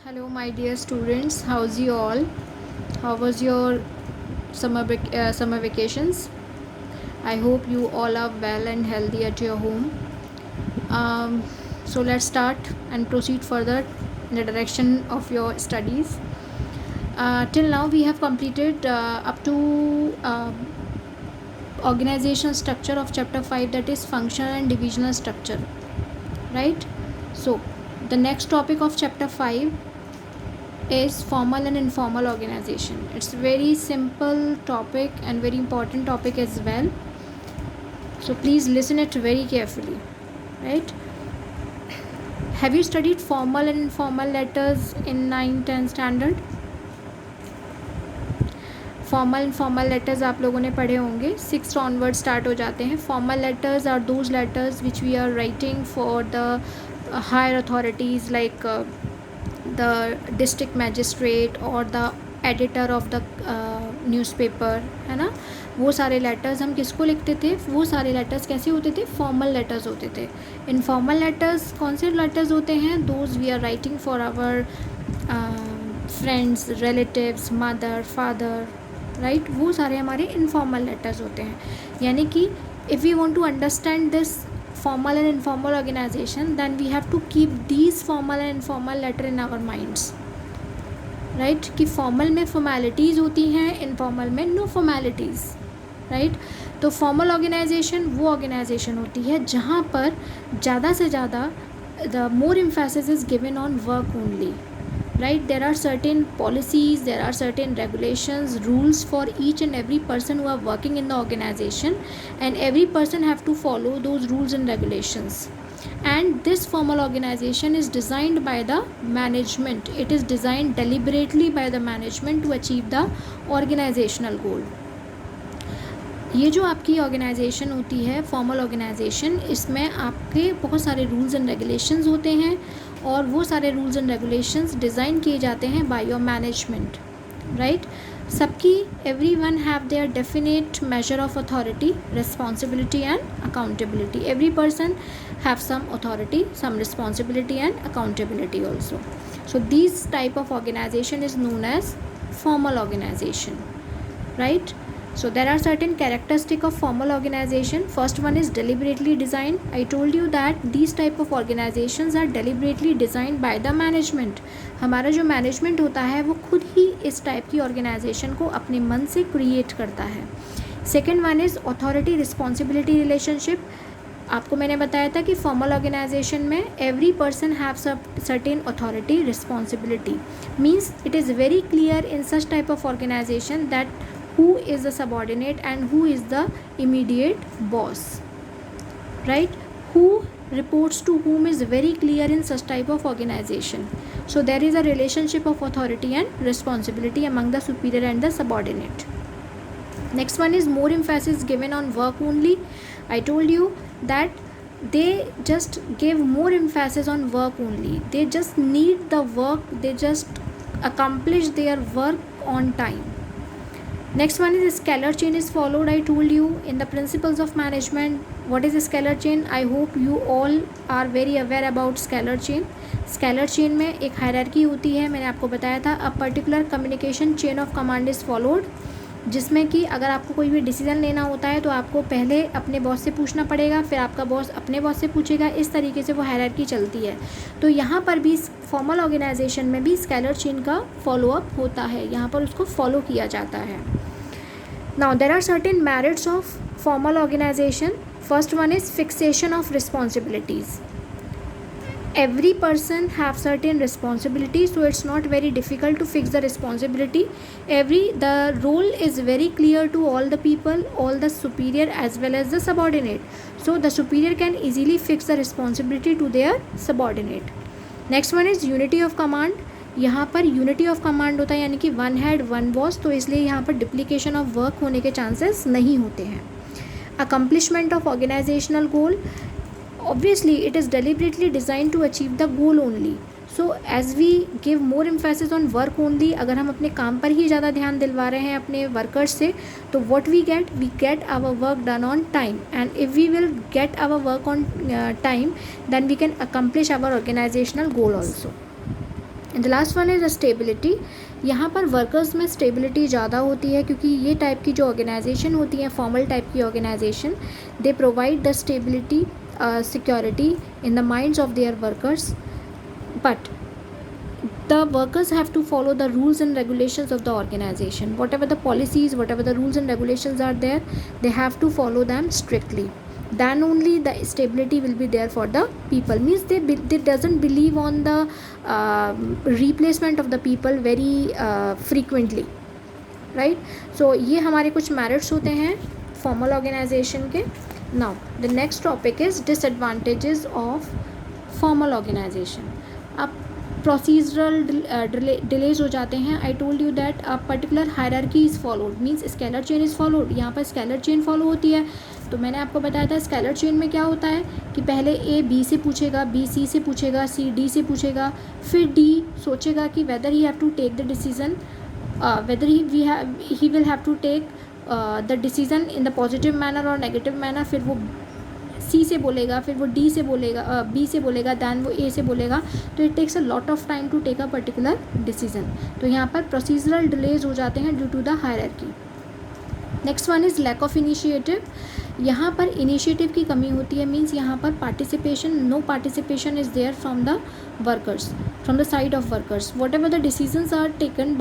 Hello, my dear students. How's you all? How was your summer vacations? I hope you all are well and healthy at your home. So let's start and proceed further in the direction of your studies. Till now, we have completed up to organizational structure of chapter 5, that is functional and divisional structure, right? So the next topic of chapter 5 is formal and informal organization. It's a very simple topic and very important topic as well, so please listen it very carefully, right? Have you studied formal and informal letters in 9-10 standard? Formal informal letters आप लोगों ने पढ़े होंगे. 6 onward start हो जाते हैं. Formal letters are those letters which we are writing for the higher authorities like the district magistrate और the editor of the newspaper, है ना. वो सारे लेटर्स हम किसको लिखते थे? वो सारे लेटर्स कैसे होते थे? फॉर्मल लेटर्स होते थे. इनफॉर्मल लेटर्स कौन से लेटर्स होते हैं? Those we are writing for our friends, relatives, mother, father, right. वो सारे हमारे इनफॉर्मल लेटर्स होते हैं. यानी कि if we want to understand this formal and informal organization, then we have to keep these formal and informal letter in our minds, right. कि formal में formalities होती हैं, इनफॉर्मल में नो फॉर्मेलिटीज़, राइट. तो फॉर्मल ऑर्गेनाइजेशन वो organization होती है जहाँ पर ज़्यादा से ज़्यादा the more emphasis is given on work only, right. There are certain policies, there are certain regulations, rules for each and every person who are working in the organization, and every person have to follow those rules and regulations. And this formal organization is designed by the management. It is designed deliberately by the management to achieve the organizational goal. ये जो आपकी organisation होती है formal organisation, इसमें आपके बहुत सारे rules and regulations होते हैं, और वो सारे रूल्स एंड रेगुलेशंस डिज़ाइन किए जाते हैं बाय योर मैनेजमेंट, राइट. सबकी everyone have their definite measure of authority, responsibility and accountability. Every person have some authority, some responsibility and accountability also. So this type of organization is known as formal organization, right. So there are certain characteristics of formal organization. First one is deliberately designed. I told you that these type of organizations are deliberately designed by the management. हमारा जो management होता है वो खुद ही इस type की organization को अपने मन से create करता है. Second one is authority responsibility relationship. आपको मैंने बताया था कि फॉर्मल ऑर्गेनाइजेशन में every person have certain authority, responsibility. Means it is very clear in such type of organization that who is the subordinate and who is the immediate boss, right. Who reports to whom is very clear in such type of organization. So there is a relationship of authority and responsibility among the superior and the subordinate. Next one is more emphasis given on work only. I told you that they just give more emphasis on work only. They just need the work, they just accomplish their work on time. Next one is scalar chain is followed. I told you in the principles of management. What is a scalar chain? I hope you all are very aware about scalar chain. Scalar chain में एक hierarchy होती है, मैंने आपको बताया था. A particular communication chain of command is followed, जिसमें कि अगर आपको कोई भी डिसीजन लेना होता है तो आपको पहले अपने बॉस से पूछना पड़ेगा, फिर आपका बॉस अपने बॉस से पूछेगा. इस तरीके से वो हायरार्की चलती है. तो यहाँ पर भी फॉर्मल ऑर्गेनाइजेशन में भी स्केलर चेन का फॉलोअप होता है, यहाँ पर उसको फॉलो किया जाता है. Now there are certain merits of formal organization. First one is fixation of responsibilities. Every person have certain responsibilities, so it's not very difficult to fix the responsibility. The role is very clear to all the people, all the superior as well as the subordinate. So the superior can easily fix the responsibility to their subordinate. Next one is unity of command. यहाँ पर unity of command होता है, यानी कि one head one boss, तो इसलिए यहाँ पर डिप्लीकेशन ऑफ वर्क होने के चांसेस नहीं होते हैं. Accomplishment of organizational goal. Obviously it is deliberately design to achieve the goal only. So as we give more emphasis on work only, अगर हम अपने काम पर ही ज़्यादा ध्यान दिलवा रहे हैं अपने वर्कर्स से, तो what we get our work done on time. And if we will get our work on time, then we can accomplish our organizational goal also. And the last one is stability. यहाँ पर workers में stability ज़्यादा होती है क्योंकि ये type की जो ऑर्गेनाइजेशन होती है, फॉर्मल टाइप की organization, they provide the stability, security in the minds of their workers. But the workers have to follow the rules and regulations of the organization. Whatever the policies, whatever the rules and regulations are there, they have to follow them strictly. Then only the stability will be there for the people. Means they doesn't believe on the replacement of the people very frequently, right? So ये हमारे कुछ merits होते हैं formal organization के. Now the next topic is disadvantages of formal organization. अब procedural delays हो जाते हैं. I told you that a particular hierarchy is followed, means scalar chain is followed. यहाँ पर स्केलर चेन फॉलो होती है. तो मैंने आपको बताया था स्केलर चेन में क्या होता है कि पहले ए बी से पूछेगा, बी सी से पूछेगा, सी डी से पूछेगा, फिर डी सोचेगा कि whether he have to take the decision, whether he will have to take the decision in the positive manner और नेगेटिव मैनर. फिर वो सी से बोलेगा, फिर वो डी से बोलेगा, बी से बोलेगा, दैन वो ए से बोलेगा. तो it takes a lot of time to take a particular decision. तो यहाँ पर प्रोसीजरल डिलेज हो जाते हैं due to the hierarchy. Next one is lack of initiative. यहाँ पर इनिशिएटिव की कमी होती है. मीन्स यहाँ पर participation, no participation is there from the workers, from the side of workers. Whatever the decisions are taken,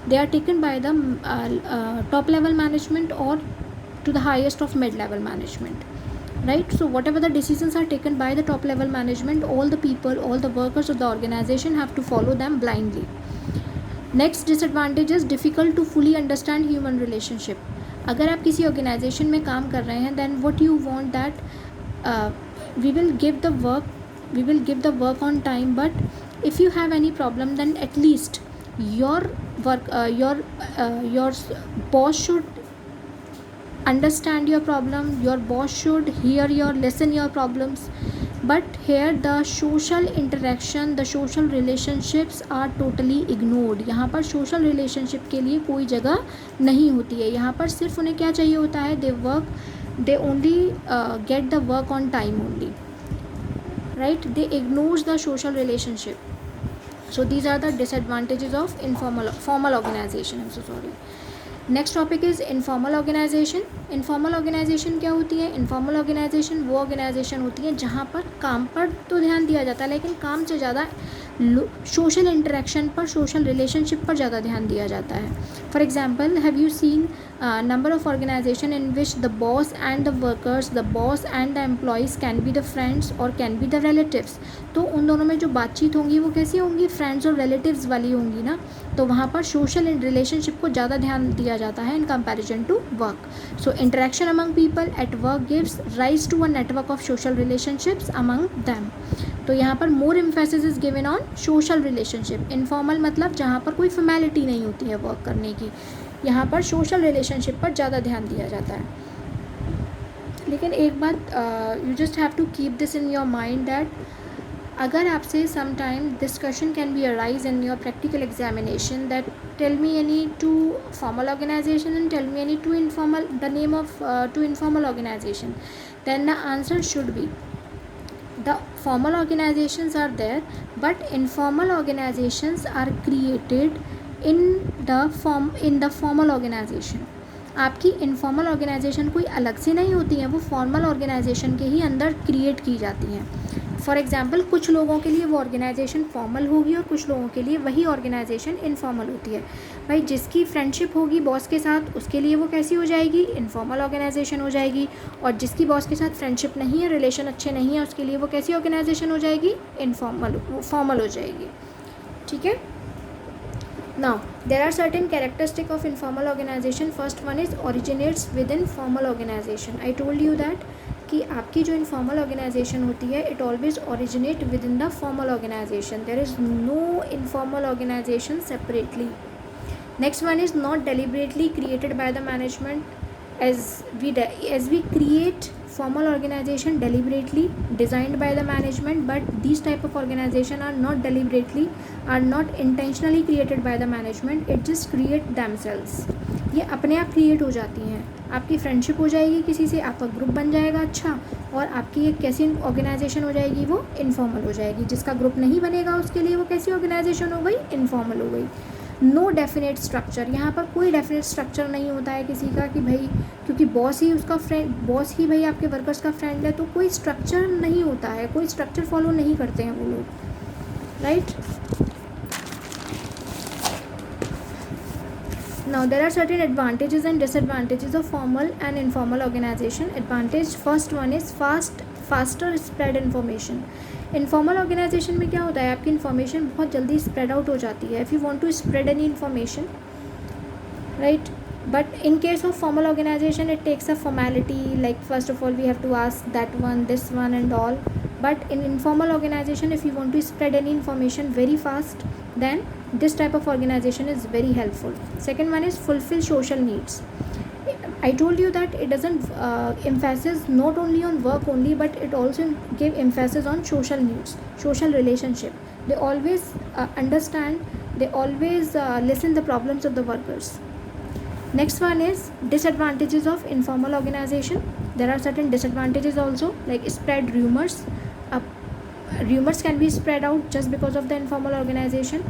they are taken by the top level management और to the highest of mid level management, right? So whatever the decisions are taken by the top level management, all the people, all the workers of the organization have to follow them blindly. Next disadvantage is difficult to fully understand human relationship. अगर आप किसी organization में काम कर रहे हैं, then what you want that we will give the work on time, but if you have any problem, then at least your boss should understand your problem, your boss should listen your problems. But here the social interaction, the social relationships are totally ignored. यहाँ पर social relationship के लिए कोई जगह नहीं होती है. यहाँ पर सिर्फ उन्हें क्या चाहिए होता है, they only get the work on time only, right? They ignores the social relationship. So these are the disadvantages of formal organization. I'm so sorry. Next topic is informal organization. Informal organization क्या होती है? Informal organisation वो organization होती है जहाँ पर काम पर तो ध्यान दिया जाता है, लेकिन काम से ज़्यादा सोशल इंटरेक्शन पर, सोशल रिलेशनशिप पर ज़्यादा ध्यान दिया जाता है. For example, have you seen number of organization in which the boss and the workers, the boss and the employees can be the friends और कैन बी द रिलेटिव्स. तो उन दोनों में जो बातचीत होंगी वो कैसी होंगी? फ्रेंड्स और रिलेटिव्स वाली होंगी ना. तो वहाँ पर सोशल रिलेशनशिप को ज़्यादा ध्यान दिया जाता है in comparison to work. So interaction among people at work gives rise to a network of social relationships among them. तो यहाँ पर more emphasis is given on social relationship. Informal मतलब जहाँ पर कोई फॉर्मेलिटी नहीं होती है वर्क करने की, यहाँ पर सोशल रिलेशनशिप पर ज़्यादा ध्यान दिया जाता है. लेकिन एक बात, you just have to keep this in your mind that अगर आपसे some time discussion can be arise in your practical examination that tell me any two formal organization and tell me any two informal, the name of two informal organization, then the answer should be the formal organizations are there, but informal organizations are created in the formal organization. आपकी informal organisation कोई अलग से नहीं होती हैं, वो formal organisation के ही अंदर क्रिएट की जाती हैं. फॉर एग्जांपल, कुछ लोगों के लिए वो ऑर्गेनाइजेशन फॉर्मल होगी और कुछ लोगों के लिए वही ऑर्गेनाइजेशन इनफॉर्मल होती है. भाई जिसकी फ्रेंडशिप होगी बॉस के साथ, उसके लिए वो कैसी हो जाएगी? इनफॉर्मल ऑर्गेनाइजेशन हो जाएगी. और जिसकी बॉस के साथ फ्रेंडशिप नहीं है, रिलेशन अच्छे नहीं है, उसके लिए वो कैसी ऑर्गेनाइजेशन हो जाएगी? फॉर्मल हो जाएगी. ठीक है. Now, there are certain characteristics of informal organization. First one is originates within formal organization. I told you that कि आपकी जो informal organization होती है, it always originate within the formal organization. There is no informal organization separately. Next one is not deliberately created by the management. As we create formal organization deliberately designed by the management, but these type of organization are not deliberately, are not intentionally created by the management. It just create themselves. ये अपने आप create हो जाती हैं। आपकी friendship हो जाएगी किसी से, आपका ग्रुप बन जाएगा अच्छा, और आपकी एक कैसी ऑर्गेनाइजेशन हो जाएगी, वो इनफॉर्मल हो जाएगी। जिसका ग्रुप नहीं बनेगा उसके लिए वो कैसी ऑर्गेनाइजेशन हो गई, इनफॉर्मल हो गई। नो डेफिनेट स्ट्रक्चर, यहाँ पर कोई डेफिनेट स्ट्रक्चर नहीं होता है किसी का कि भाई क्योंकि बॉस ही उसका फ्रेंड, बॉस ही भाई आपके वर्कर्स का फ्रेंड है, तो कोई स्ट्रक्चर नहीं होता है, कोई स्ट्रक्चर फॉलो नहीं करते हैं वो लोग, right. Now there are certain advantages and disadvantages of formal and informal organization. Advantage first one is faster spread information. Informal organization में क्या होता है, आपकी information बहुत जल्दी spread out हो जाती है. If you want to spread any information, right? But in case of formal organization, it takes a formality, like first of all we have to ask that one, this one and all. But in informal organization, if you want to spread any information very fast, then this type of organization is very helpful. Second one is fulfill social needs. I told you that it doesn't emphasis not only on work only, but it also give emphasis on social needs, social relationship. They always understand, they always listen the problems of the workers. Next one is disadvantages of informal organization. There are certain disadvantages also, like spread rumors. Rumors can be spread out just because of the informal organization.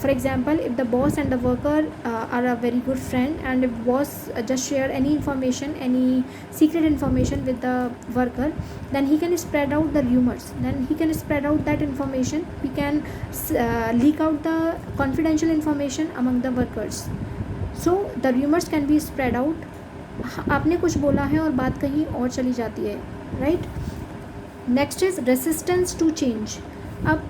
For example, if the boss and the worker are a very good friend, and if boss just share any information, any secret information with the worker, then he can spread out the rumors, then he can spread out that information, he can leak out the confidential information among the workers. So the rumors can be spread out. आपने कुछ बोला है और बात कहीं और चली जाती है, right. Next is resistance to change. अब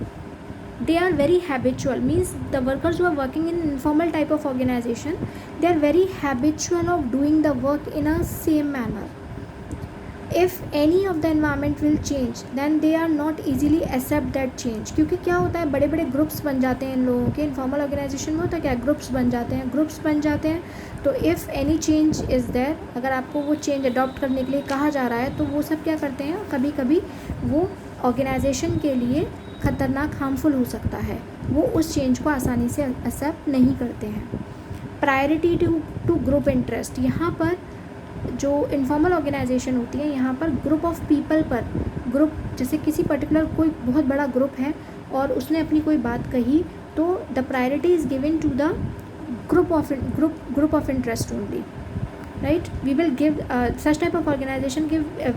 they are very habitual, means the workers who are working in informal type of organization, they are very habitual of doing the work in a same manner. If any of the environment will change, then they are not easily accept that change. क्योंकि क्या होता है, बड़े बड़े groups बन जाते हैं इन लोगों के. इनफॉर्मल ऑर्गेनाइजेशन में होता है क्या, ग्रुप्स बन जाते हैं. तो if any change is there, अगर आपको वो चेंज अडॉप्ट करने के लिए कहा जा रहा है, तो वो सब क्या करते हैं, कभी कभी वो ऑर्गेनाइजेशन के लिए ख़तरनाक, हार्मफुल हो सकता है, वो उस चेंज को आसानी से एक्सेप्ट नहीं करते हैं. Priority to group interest. यहाँ पर जो इनफॉर्मल ऑर्गेनाइजेशन होती है, यहाँ पर ग्रुप ऑफ पीपल पर, ग्रुप जैसे किसी पर्टिकुलर कोई बहुत बड़ा ग्रुप है और उसने अपनी कोई बात कही, तो the priority is given to the group of interest only, right. We will give such type of organization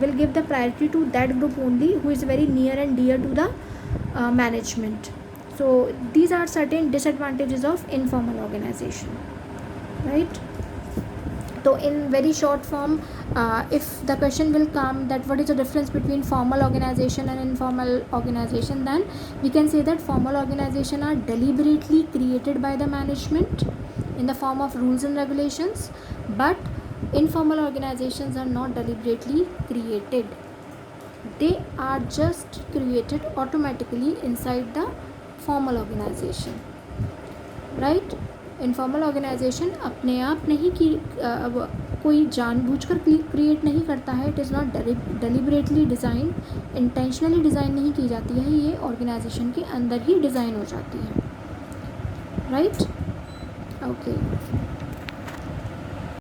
will give the priority to that group only who is very near and dear to the management. So these are certain disadvantages of informal organization, right. So in very short form, if the question will come that what is the difference between formal organization and informal organization, then we can say that formal organization are deliberately created by the management in the form of rules and regulations, but informal organizations are not deliberately created. They are just created automatically inside the formal organization, right. Informal organization अपने आप नहीं की कोई जानबूझकर create नहीं करता है. It is not deliberately design, intentionally design नहीं की जाती है, ये ऑर्गेनाइजेशन के अंदर ही डिज़ाइन हो जाती है, राइट. ओके.